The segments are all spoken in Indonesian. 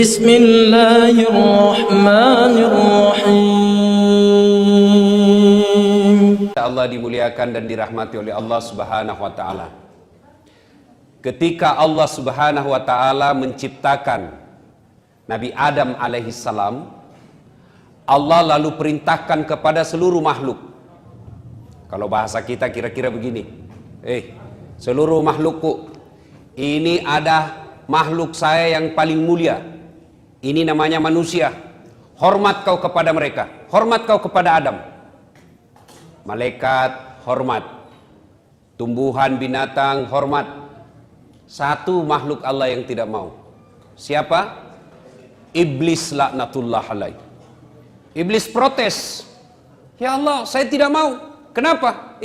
Bismillahirrahmanirrahim. Allah dimuliakan dan dirahmati oleh Allah Subhanahu wa taala. Ketika Allah Subhanahu wa taala menciptakan Nabi Adam alaihi salam, Allah lalu perintahkan kepada seluruh makhluk. Kalau bahasa kita kira-kira begini, seluruh makhlukku, ini ada makhluk saya yang paling mulia. Ini namanya manusia. Hormat kau kepada mereka. Hormat kau kepada Adam. Malaikat, hormat. Tumbuhan, binatang, hormat. Satu makhluk Allah yang tidak mau. Siapa? Iblis laknatullah alaih. Iblis protes. Ya Allah, saya tidak mau. Kenapa?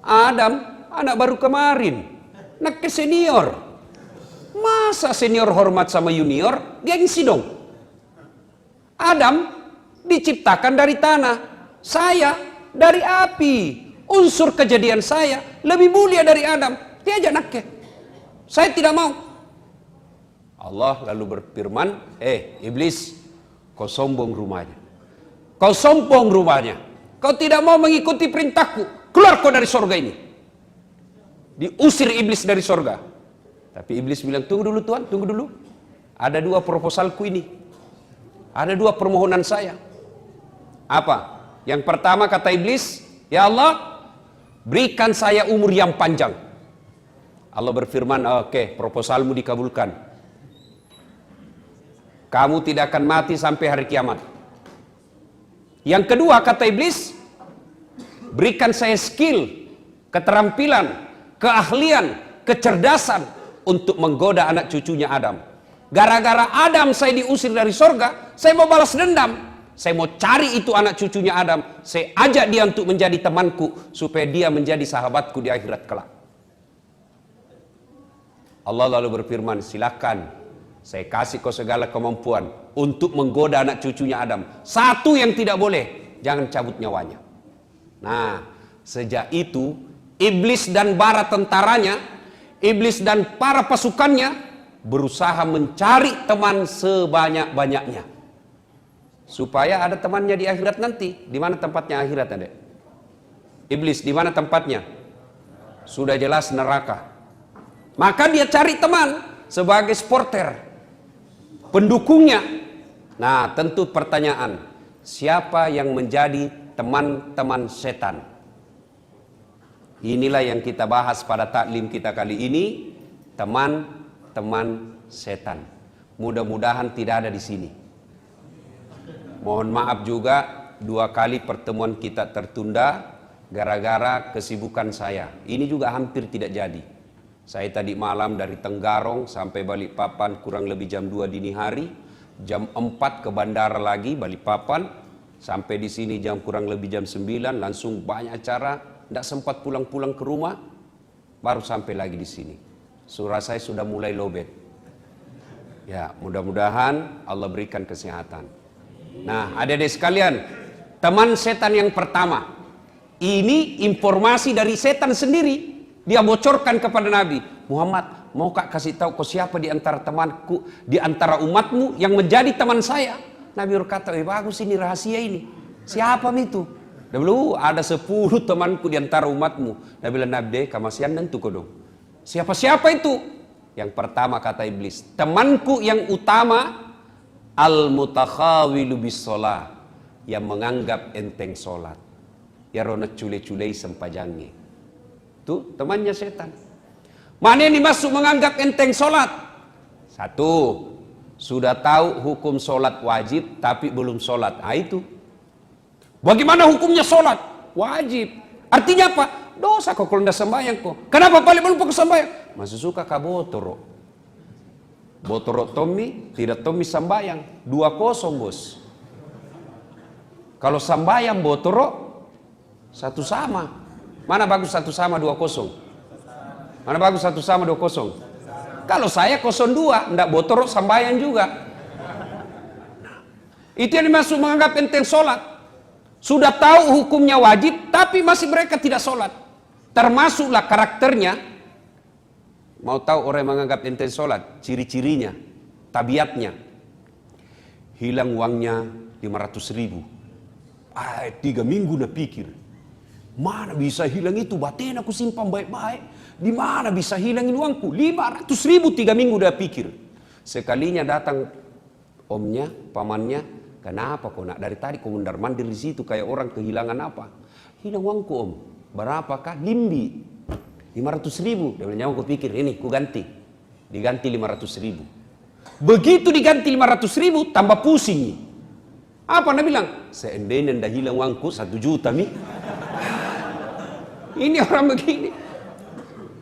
Adam, anak baru kemarin. Anak ke senior. Masa senior hormat sama junior? Gengsi dong. Adam diciptakan dari tanah. Saya dari api. Unsur kejadian saya lebih mulia dari Adam. Dia aja anaknya. Saya tidak mau. Allah lalu berfirman, iblis, kau sombong rumahnya. Kau sombong rumahnya. Kau tidak mau mengikuti perintahku. Keluar kau dari sorga ini. Diusir iblis dari sorga. Tapi iblis bilang, tunggu dulu Tuhan, tunggu dulu. Ada dua proposalku ini. Ada dua permohonan saya. Apa? Yang pertama kata iblis, ya Allah, berikan saya umur yang panjang. Allah berfirman, oke, proposalmu dikabulkan. Kamu tidak akan mati sampai hari kiamat. Yang kedua kata iblis, berikan saya skill, keterampilan, keahlian, kecerdasan untuk menggoda anak cucunya Adam. Gara-gara Adam saya diusir dari sorga, saya mau balas dendam. Saya mau cari itu anak cucunya Adam. Saya ajak dia untuk menjadi temanku, supaya dia menjadi sahabatku di akhirat kelak. Allah lalu berfirman, silakan, saya kasih kau segala kemampuan untuk menggoda anak cucunya Adam. Satu yang tidak boleh, jangan cabut nyawanya. Nah, sejak itu iblis dan bara tentaranya, iblis dan para pasukannya berusaha mencari teman sebanyak-banyaknya. Supaya ada temannya di akhirat nanti. Di mana tempatnya akhirat, adek? Iblis, di mana tempatnya? Sudah jelas neraka. Maka dia cari teman sebagai supporter, pendukungnya. Nah, tentu pertanyaan, siapa yang menjadi teman-teman setan? Inilah yang kita bahas pada taklim kita kali ini, teman-teman setan. Mudah-mudahan tidak ada di sini. Mohon maaf juga, 2 kali pertemuan kita tertunda gara-gara kesibukan saya. Ini juga hampir tidak jadi. Saya tadi malam dari Tenggarong sampai Balikpapan kurang lebih jam 2 dini hari, jam 4 ke bandara lagi Balikpapan, sampai di sini jam kurang lebih jam 9, langsung banyak acara. Tidak sempat pulang-pulang ke rumah, baru sampai lagi di sini. Surah saya sudah mulai lowbat. Ya, mudah-mudahan Allah berikan kesehatan. Nah, adik-adik sekalian, teman setan yang pertama, ini informasi dari setan sendiri. Dia bocorkan kepada Nabi Muhammad, mau kak kasih tahu kau siapa di antara temanku, di antara umatmu yang menjadi teman saya? Nabi berkata, bagus ini rahasia ini. Siapa itu? Dulu ada 10 temanku di antara umatmu. Nabi bilang, Nabi, kamasian tentu kau dong. Siapa-siapa itu? Yang pertama kata iblis, temanku yang utama, al-mutakhawilu bis sholat, yang menganggap enteng sholat. Ya rona cule-culei sempajangi. Itu temannya setan. Mana yang dimaksud menganggap enteng sholat? Satu, sudah tahu hukum sholat wajib tapi belum sholat. Nah itu. Bagaimana hukumnya sholat? Wajib. Artinya apa? Dosa kok kalau tidak sembahyang kok. Kenapa paling belum pakai sembahyang? Masih suka ka botoro. Botoro Tommy, tidak Tommy sembahyang. 2-0 bos. Kalau sembahyang botoro, 1 sama. Mana bagus 1 sama 2-0? Mana bagus 1 sama 2-0? Kalau saya 0-2, tidak botoro sembahyang juga. Itu yang dimaksud menganggap enteng sholat. Sudah tahu hukumnya wajib, tapi masih mereka tidak sholat. Termasuklah karakternya. Mau tahu orang yang menganggap enteng sholat? Ciri-cirinya, tabiatnya. hilang uangnya 500.000. 3 minggu na pikir, mana bisa hilang itu? Baten aku simpan baik-baik. Di mana bisa hilangin uangku? 500.000 3 minggu dah pikir. Sekalinya datang omnya, pamannya, kenapa kau nak dari tadi kau mondar-mandir di situ kayak orang kehilangan apa? Hilang uangku om. Berapakah? Limbi. 500.000. Dia bilang, aku pikir ini ku ganti. Diganti 500.000. Begitu diganti 500.000 tambah pusing. Apa dia bilang? Seandainya dah hilang uangku 1 juta mi. Ini orang begini.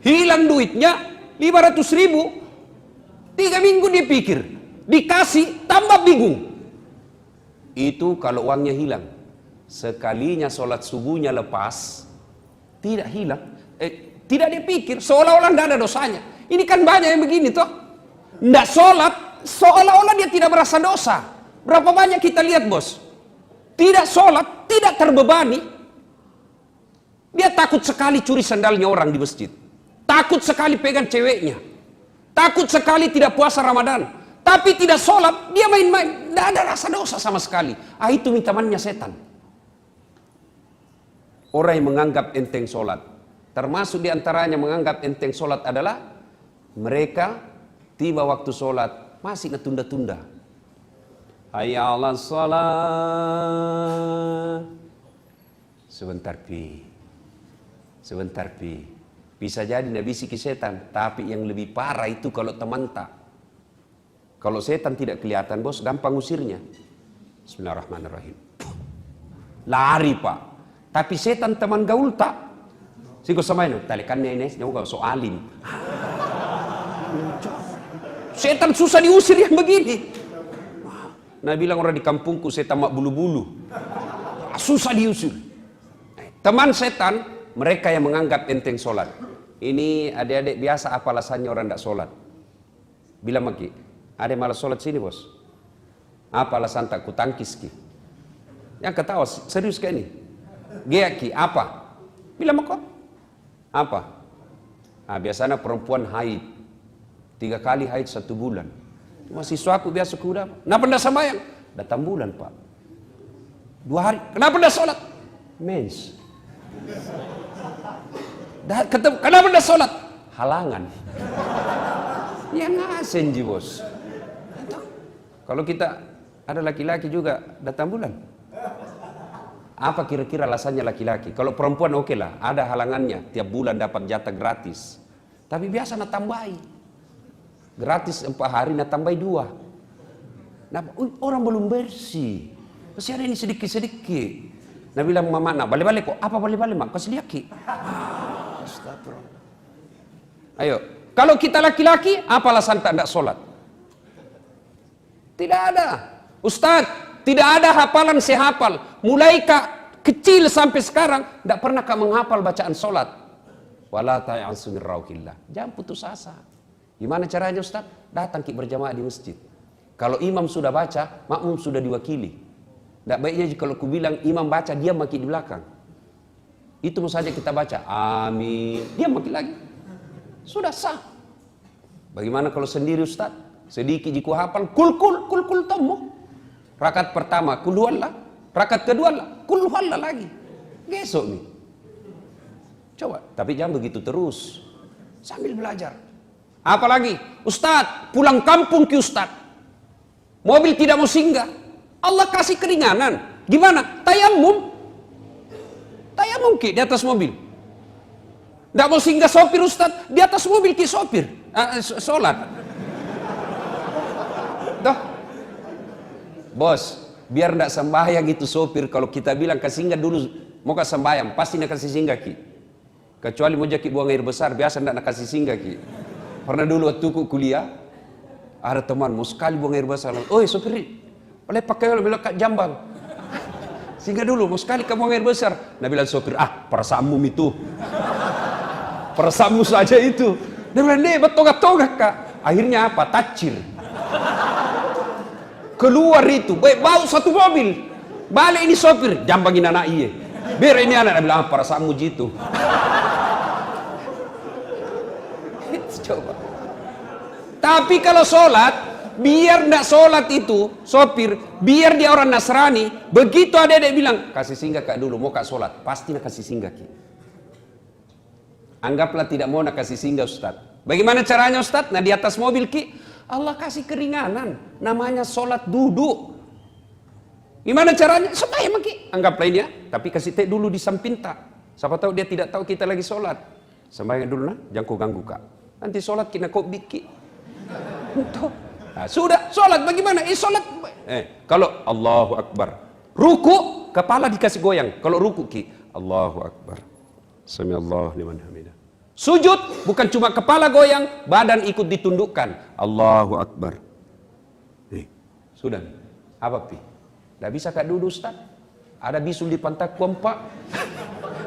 Hilang duitnya 500.000. 3 minggu dia pikir. Dikasih tambah bingung. Itu kalau uangnya hilang. Sekalinya sholat subuhnya lepas, tidak hilang. Tidak dia pikir, seolah-olah tidak ada dosanya. Ini kan banyak yang begini toh. Tidak sholat, seolah-olah dia tidak merasa dosa. Berapa banyak kita lihat bos. Tidak sholat, tidak terbebani. Dia takut sekali curi sandalnya orang di masjid. Takut sekali pegang ceweknya. Takut sekali tidak puasa Ramadan. Tapi tidak sholat, dia main-main. Tidak ada rasa dosa sama sekali. Itu temannya setan. Orang yang menganggap enteng sholat. Termasuk diantaranya menganggap enteng sholat adalah mereka tiba waktu sholat masih tunda-tunda. Hayya 'alas shalah. Sebentar pi. Bisa jadi nabi bisiki setan, tapi yang lebih parah itu kalau teman tak. Kalau setan tidak kelihatan bos, gampang usirnya. Bismillahirrahmanirrahim. Lari pak. Tapi setan teman gaul tak. Siko sama ini, talikannya ini, nyawa so alim. Setan susah diusir yang begini. Nah bilang orang di kampungku setan mak bulu-bulu. Susah diusir. Teman setan, mereka yang menganggap enteng sholat. Ini adik-adik biasa apa alasannya orang tidak sholat? Bilang maki, ada malas sholat sini bos. Apa alasan tak kutangkis ki? Yang ketawa serius kayak ini. Geaki apa? Bilang mako. Apa? Biasanya perempuan haid 3 kali haid 1 bulan. Mahasiswaku biasa kuda. Kenapa tidak sembahyang? Datang bulan pak. 2 hari. Kenapa tidak sholat? Mens. Kenapa tidak sholat? Halangan. Ya ngasen ji bos. Kalau kita ada laki-laki juga datang bulan. Apa kira-kira alasannya laki-laki? Kalau perempuan oke lah, ada halangannya. Tiap bulan dapat jatah gratis. Tapi biasa nak tambahi. Gratis 4 hari nak tambahi 2. Nah, orang belum bersih. Masih ada ini sedikit-sedikit. Nah bilang mama, nak balik-balik kok. Apa balik-balik mak? Kasih liaki. Astagfirullah. Ayo, kalau kita laki-laki, apa alasan tak sholat? Tidak ada. Ustadz, tidak ada hafalan sehafal. Mulai kecil sampai sekarang, tidak pernah menghafal bacaan sholat. Wala ta'yansu min rauhillah. Jangan putus asa. Gimana caranya Ustaz? Datang berjamaah di masjid. Kalau imam sudah baca, makmum sudah diwakili. Tidak baiknya kalau ku bilang imam baca, dia makin di belakang. Itu saja kita baca, amin. Dia makin lagi. Sudah sah. Bagaimana kalau sendiri Ustaz? Sedikit jiku hafal, kul tomo. Rakaat pertama, kul huwallah. Rakaat kedua, kul huwallah lagi. Besok nih. Coba, tapi jangan begitu terus. Sambil belajar. Apalagi, Ustadz, pulang kampung ki Ustadz. Mobil tidak mau singgah. Allah kasih keringanan. Gimana? Tayamum. Tayamum ki di atas mobil. Tidak mau singgah sopir Ustadz. Di atas mobil ki sopir. Sholat. Tuh. Bos, biar tidak sembahyang itu sopir. Kalau kita bilang kasih singgah dulu. Mau kasih sembahyang. Pasti nak kasih singgah ki. Kecuali mau jadi buang air besar. Biasa tidak nak kasih singgah ki. Pernah dulu waktu kuliah, ada teman mau sekali buang air besar. Oi sopir, boleh pakai belok kat Jambang. Singgah dulu, mau sekali kamu buang air besar. Nah bilang sopir, perasaanmu itu. Perasaanmu saja itu. Dia bilang, bertogak-togak kak. Akhirnya apa? Tacir. Keluar itu, bau satu mobil. Balik ini sopir, Jambangin anak iya. Biar ini anak, dia bilang, perasaanmu gitu. Coba. Tapi kalau sholat, Biar ndak sholat itu, sopir, biar dia orang Nasrani, begitu ada yang bilang, kasih singgah kak dulu, mau kak sholat, pasti nak kasih singgah ki. Anggaplah tidak mau nak kasih singgah Ustaz. Bagaimana caranya Ustaz? Nah di atas mobil ki, Allah kasih keringanan, namanya sholat duduk. Gimana caranya? Supaya maki, anggaplah ini ya, tapi kasih teh dulu di samping tak. Siapa tahu dia tidak tahu kita lagi sholat. Sembahyang dulu nah, jangan kau ganggu kak. Nanti sholat kena kau biki. Nah, sudah sholat bagaimana? Sholat. Kalau Allahu Akbar, ruku kepala dikasih goyang. Kalau ruku ki, Allahu Akbar. Sami Allah liman hamidah. Sujud bukan cuma kepala goyang, badan ikut ditundukkan. Allahu Akbar. Sudah. Apa pi? Tidak bisa kak duduk Ustaz. Ada bisul di pantai kompak.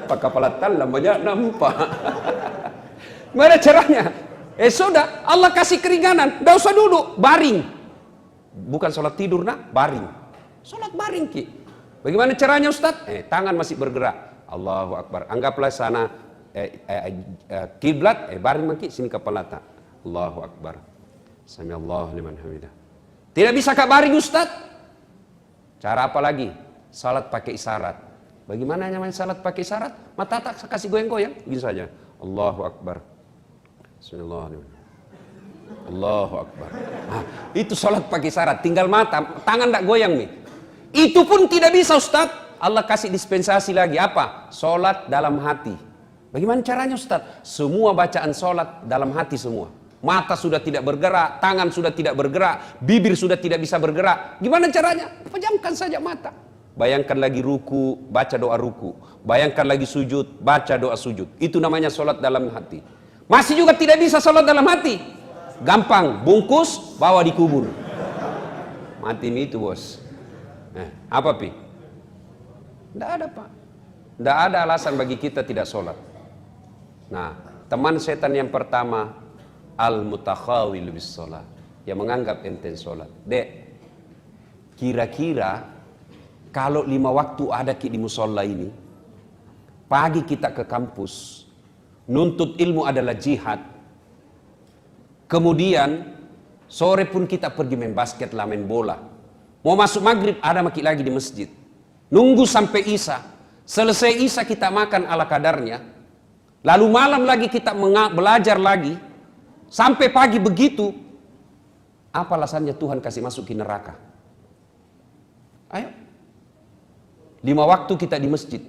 Pak kepala talam banyak nampak. Gimana caranya? Sudah, Allah kasih keringanan. Tidak usah duduk, baring. Bukan sholat tidur nak, baring. Sholat baring ki. Bagaimana caranya Ustaz? Tangan masih bergerak. Allahu Akbar. Anggaplah sana kiblat, baring maki sini kepala tak. Allahu Akbar. Sami Allah liman hamidah. Tidak bisa kak baring Ustaz? Cara apa lagi? Salat pakai isyarat. Bagaimana namanya salat pakai isyarat? Mata tak kasih goyang-goyang, gini saja. Allahu Akbar. Bismillahirrahmanirrahim. Allahu Akbar. Nah, itu salat pakai isyarat. Tinggal mata, tangan tak goyang nih. Itu pun tidak bisa Ustaz. Allah kasih dispensasi lagi. Apa? Salat dalam hati. Bagaimana caranya Ustaz? Semua bacaan salat dalam hati semua. Mata sudah tidak bergerak, tangan sudah tidak bergerak, bibir sudah tidak bisa bergerak. Gimana caranya? Pejamkan saja mata. Bayangkan lagi ruku, baca doa ruku. Bayangkan lagi sujud, baca doa sujud. Itu namanya sholat dalam hati. Masih juga tidak bisa sholat dalam hati. Gampang, bungkus, bawa dikubur. Mati itu bos. Apa pi? Tidak ada pak. Tidak ada alasan bagi kita tidak sholat. Nah, teman setan yang pertama, al-mutakhawil bis sholat, yang menganggap enteng sholat. Dek, kira-kira kalau 5 waktu ada di musola ini, pagi kita ke kampus, nuntut ilmu adalah jihad, kemudian sore pun kita pergi main basket lah, main bola, mau masuk maghrib ada maki lagi di masjid, nunggu sampai isya, selesai isya kita makan ala kadarnya, lalu malam lagi kita belajar lagi, sampai pagi begitu. Apa alasannya Tuhan kasih masuk ke neraka? Ayo. 5 waktu kita di masjid.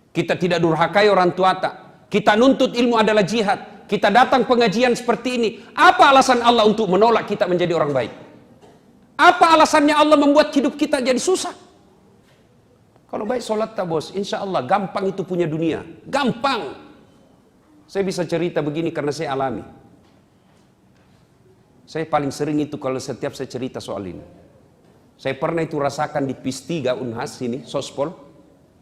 Kita tidak durhakai orang tua tak. Kita nuntut ilmu adalah jihad. Kita datang pengajian seperti ini. Apa alasan Allah untuk menolak kita menjadi orang baik? Apa alasannya Allah membuat hidup kita jadi susah? Kalau baik sholat tak bos, insya Allah gampang itu punya dunia. Gampang. Saya bisa cerita begini karena saya alami. Saya paling sering itu kalau setiap saya cerita soal ini. Saya pernah itu rasakan di PIS 3 Unhas sini, Sospol,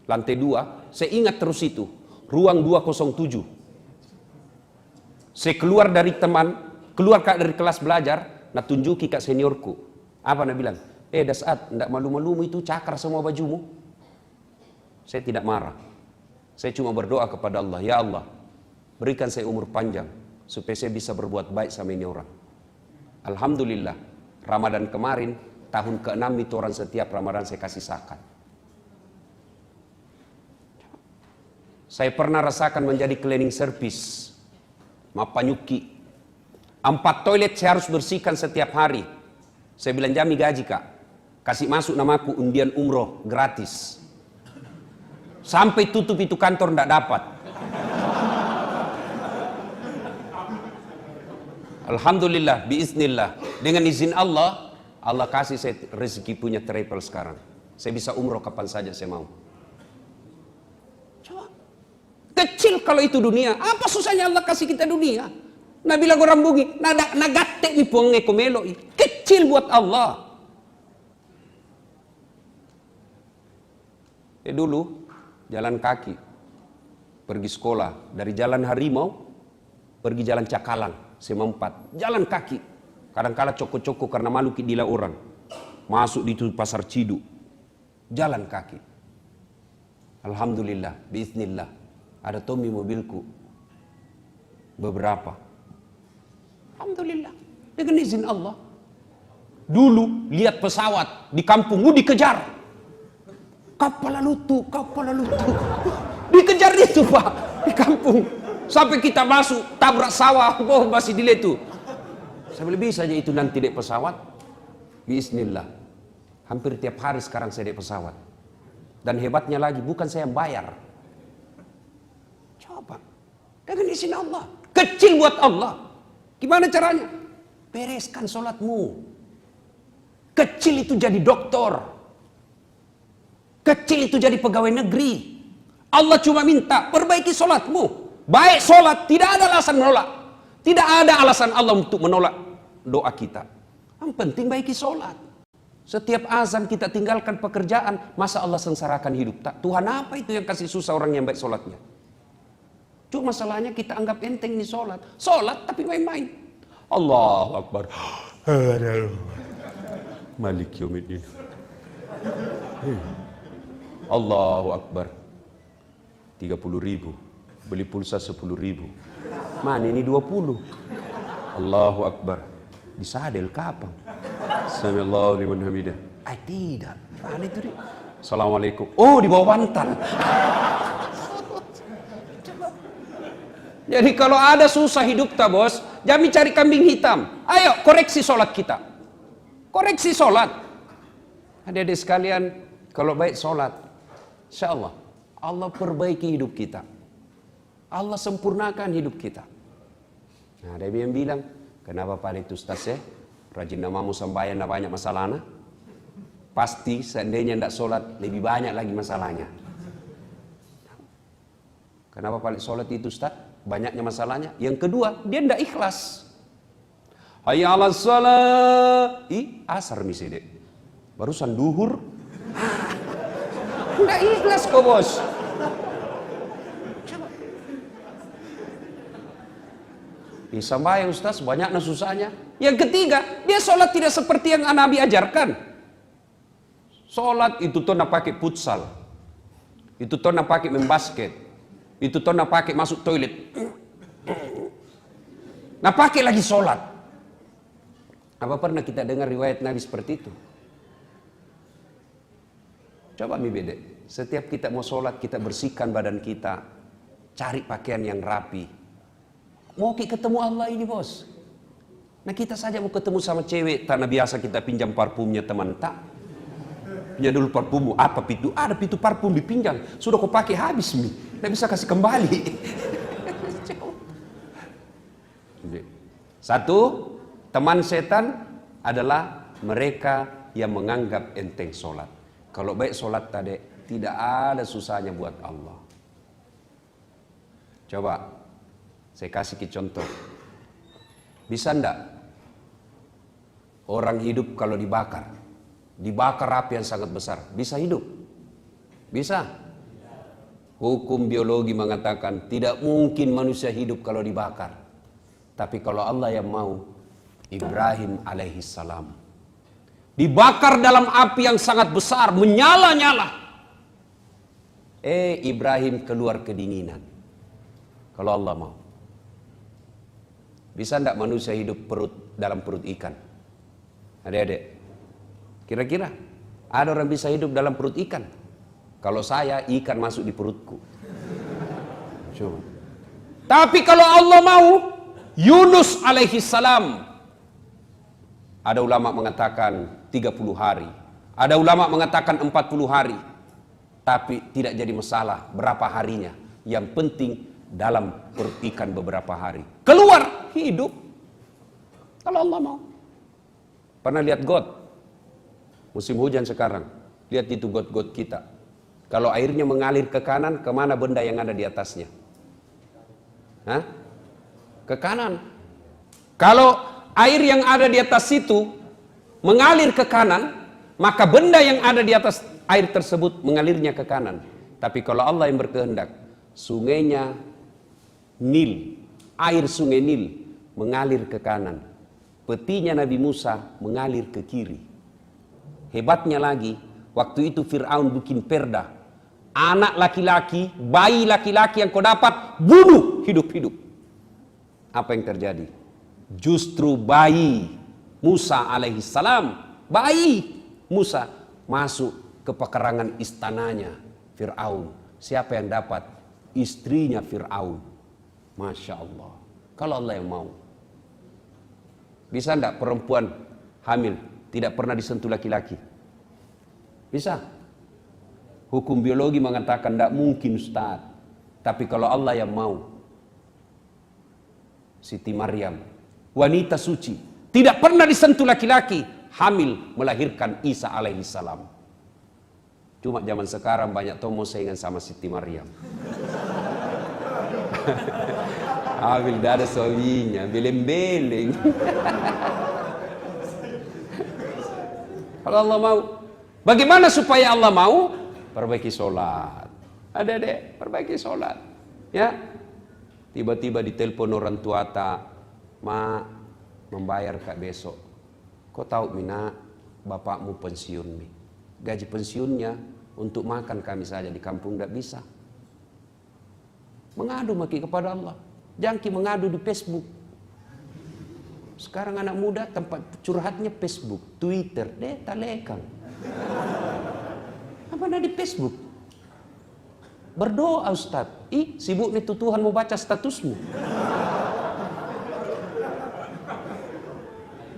lantai 2. Saya ingat terus itu, ruang 207. Saya keluar dari teman, keluar dari kelas belajar, nak tunjuki kak seniorku. Apa nak bilang? Dasat, ndak malu-malumu itu cakar semua bajumu. Saya tidak marah. Saya cuma berdoa kepada Allah, ya Allah, berikan saya umur panjang, supaya saya bisa berbuat baik sama ini orang. Alhamdulillah, Ramadan kemarin, tahun ke-6 itu orang setiap Ramadan saya kasih zakat. Saya pernah rasakan menjadi cleaning service, mapanyuki. 4 toilet saya harus bersihkan setiap hari. Saya bilang jami gaji kak, kasih masuk namaku undian umroh gratis. Sampai tutup itu kantor ndak dapat. Alhamdulillah, biiznillah. Dengan izin Allah, Allah kasih saya rezeki punya travel sekarang. Saya bisa umroh kapan saja saya mau. Coba. Kecil kalau itu dunia. Apa susahnya Allah kasih kita dunia? Nah bilang orang bungi, nagatte ni puang ekomelo. Kecil buat Allah. Dulu jalan kaki, pergi sekolah dari Jalan Harimau, pergi Jalan Cakalang. Saya 4 jalan kaki, kadang-kala coko-coko karena malu dila orang, masuk di pasar Cidu, jalan kaki. Alhamdulillah, biiznillah, ada Tommy mobilku, beberapa. Alhamdulillah, dengan izin Allah. Dulu lihat pesawat di kampung, dikejar. Kapal lutu. Dikejar itu Pak, di kampung. Sampai kita masuk, tabrak sawah, masih dilihat itu. Saya lebih saja itu nanti naik pesawat. Bismillah. Hampir tiap hari sekarang saya naik pesawat. Dan hebatnya lagi, bukan saya yang bayar. Coba, dengan izin Allah. Kecil buat Allah. Gimana caranya? Bereskan sholatmu. Kecil itu jadi doktor. Kecil itu jadi pegawai negeri. Allah cuma minta perbaiki sholatmu. Baik sholat, tidak ada alasan menolak. Tidak ada alasan Allah untuk menolak doa kita. Yang penting baiki sholat. Setiap azan kita tinggalkan pekerjaan, masa Allah sengsarakan hidup? Tak, Tuhan apa itu yang kasih susah orang yang baik sholatnya? Cuma masalahnya kita anggap enteng ini sholat. Sholat tapi main-main. Allahu Akbar. Malik yaumiddin. Allahu Akbar. 30.000. Beli pulsa 10.000. Mana ini 20? Allahu Akbar. Disadel kapan? Samiallahu liman hamidah. Tidak. Mana itu dia? Assalamualaikum. Oh, di bawah bantal. Jadi kalau ada susah hidup tak bos, jangan cari kambing hitam. Ayo koreksi sholat kita. Koreksi sholat. Adik-adik sekalian, kalau baik sholat, insya Allah, Allah perbaiki hidup kita. Allah sempurnakan hidup kita. Nah, ada yang bilang, kenapa Pak itu Ustaz ya? Rajin namamu sembahyang, tidak banyak masalahnya. Pasti seandainya tidak sholat, lebih banyak lagi masalahnya. Kenapa Pak sholat itu Ustaz? Banyaknya masalahnya. Yang kedua, dia tidak ikhlas. Hayya 'alas shalah. Asar misalnya. Barusan duhur. Tidak ikhlas kok bos. Coba. Sembahyang Ustaz, banyaknya susahnya. Yang ketiga, dia sholat tidak seperti yang Nabi ajarkan. Sholat itu tuh nak pakai futsal. Itu tuh nak pakai main basket. Itu tuh nak pakai masuk toilet. Nah pakai lagi sholat. Apa pernah kita dengar riwayat Nabi seperti itu? Coba mi bede. Setiap kita mau sholat, kita bersihkan badan kita. Cari pakaian yang rapi. Mau ketemu Allah ini bos. Nah kita saja mau ketemu sama cewek. Tanah biasa kita pinjam parfumnya teman. Tak. Punya dulu parfummu. Apa pitu? Ada pitu parfum dipinjam. Sudah kau pakai habis mi. Tidak bisa kasih kembali. Satu, teman setan adalah mereka yang menganggap enteng sholat. Kalau baik sholat tadi, tidak ada susahnya buat Allah. Coba, saya kasih contoh. Bisa enggak orang hidup kalau dibakar? Dibakar api yang sangat besar. Bisa hidup? Bisa? Hukum biologi mengatakan tidak mungkin manusia hidup kalau dibakar. Tapi kalau Allah yang mau, Ibrahim alaihissalam dibakar dalam api yang sangat besar, menyala-nyala. Ibrahim keluar kedinginan. Kalau Allah mau. Bisa enggak manusia hidup dalam perut ikan? Adik-adik, kira-kira ada orang bisa hidup dalam perut ikan? Kalau saya, ikan masuk di perutku. Coba. Tapi kalau Allah mau, Yunus alaihissalam, ada ulama mengatakan 30 hari, ada ulama mengatakan 40 hari, tapi tidak jadi masalah berapa harinya. Yang penting dalam perut ikan beberapa hari. Keluar hidup. Kalau Allah mau. Pernah lihat got? Musim hujan sekarang. Lihat itu got-got kita. Kalau airnya mengalir ke kanan, kemana benda yang ada di atasnya? Hah? Ke kanan. Kalau air yang ada di atas situ mengalir ke kanan, maka benda yang ada di atas air tersebut mengalirnya ke kanan. Tapi kalau Allah yang berkehendak, sungainya Nil, air sungai Nil mengalir ke kanan. Petinya Nabi Musa mengalir ke kiri. Hebatnya lagi, waktu itu Fir'aun bikin perda. Anak laki-laki, bayi laki-laki yang kau dapat, bunuh hidup-hidup. Apa yang terjadi? Justru bayi Musa alaihi salam, bayi Musa masuk ke pekarangan istananya Fir'aun. Siapa yang dapat? Istrinya Fir'aun. Masya Allah. Kalau Allah yang mau. Bisa enggak perempuan hamil tidak pernah disentuh laki-laki? Bisa. Hukum biologi mengatakan tidak mungkin, Ustaz. Tapi kalau Allah yang mau. Siti Maryam, wanita suci, tidak pernah disentuh laki-laki, hamil melahirkan Isa alaihi salam. Cuma zaman sekarang banyak tomo saingan sama Siti Maryam. Hamil tidak ada suaminya, beleng-beleng. Kalau Allah mau, bagaimana supaya Allah mau? Perbaiki sholat. Adik-adik, perbaiki sholat. Ya, tiba-tiba ditelepon orang tua tak, ma membayar kak besok. Kau tahu Mina, bapakmu pensiun nih. Gaji pensiunnya untuk makan kami saja di kampung tidak bisa. Mengadu maki kepada Allah. Jangan mengadu di Facebook. Sekarang anak muda tempat curhatnya Facebook, Twitter, talekang. Apa ada di Facebook? Berdoa Ustaz. Sibuk nih tuh Tuhan mau baca statusmu.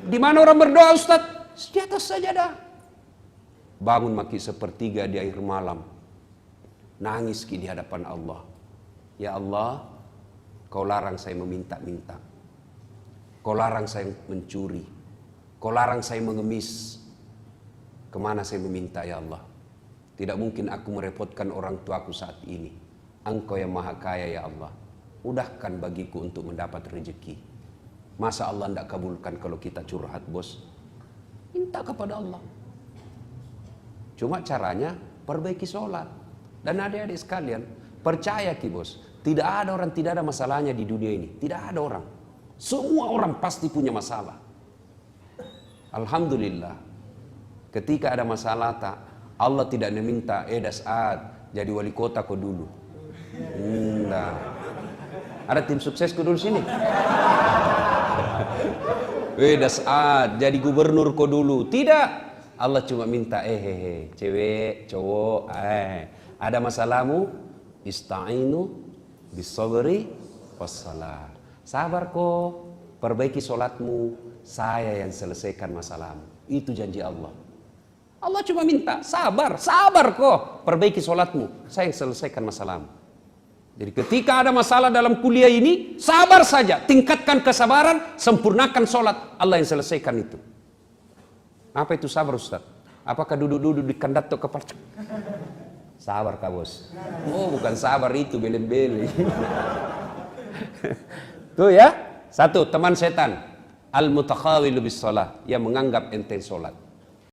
Di mana orang berdoa Ustaz? Di atas sajadah. Bangun maki sepertiga di akhir malam. Nangis di hadapan Allah. Ya Allah, Kau larang saya meminta-minta. Kau larang saya mencuri. Kau larang saya mengemis. Kemana saya meminta ya Allah? Tidak mungkin aku merepotkan orang tuaku saat ini. Engkau yang maha kaya ya Allah. Mudahkan bagiku untuk mendapat rezeki. Masa Allah tidak kabulkan kalau kita curhat bos? Minta kepada Allah. Cuma caranya perbaiki sholat. Dan adik-adik sekalian, percaya ki bos. Tidak ada orang tidak ada masalahnya di dunia ini. Tidak ada orang. Semua orang pasti punya masalah. Alhamdulillah. Ketika ada masalah tak, Allah tidak meminta, Das'ad jadi wali kota kau dulu. Nah. Ada tim suksesku dulu sini. Das'ad jadi gubernur kau dulu. Tidak. Allah cuma minta, cewek, cowok, ada masalahmu, ista'inu bisabri wassalah. Sabar kau, perbaiki sholatmu, saya yang selesaikan masalahmu. Itu janji Allah. Allah cuma minta, sabar kok, perbaiki sholatmu, saya yang selesaikan masalahmu. Jadi ketika ada masalah dalam kuliah ini, sabar saja, tingkatkan kesabaran, sempurnakan sholat, Allah yang selesaikan itu. Apa itu sabar Ustaz? Apakah duduk-duduk di kandat atau kepala? Sabar kak bos. Oh bukan sabar itu, beleng-beleng. Tuh ya, satu teman setan, al-mutakhawilu bis sholat, yang menganggap enteng sholat.